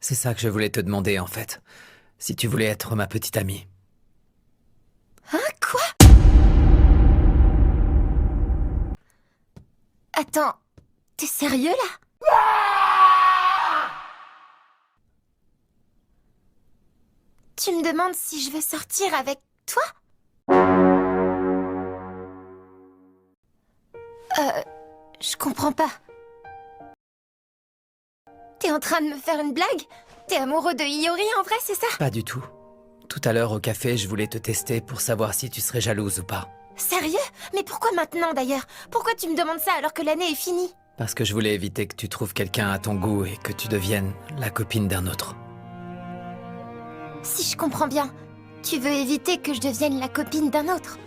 C'est ça que je voulais te demander, en fait. Si tu voulais être ma petite amie. Hein, quoi? Attends, t'es sérieux là? Tu me demandes si je veux sortir avec toi? Je comprends pas. T'es en train de me faire une blague? T'es amoureux de Hiyori en vrai, c'est ça? Pas du tout. Tout à l'heure, au café, je voulais te tester pour savoir si tu serais jalouse ou pas. Sérieux? Mais pourquoi maintenant d'ailleurs? Pourquoi tu me demandes ça alors que l'année est finie? Parce que je voulais éviter que tu trouves quelqu'un à ton goût et que tu deviennes la copine d'un autre. Si je comprends bien, tu veux éviter que je devienne la copine d'un autre.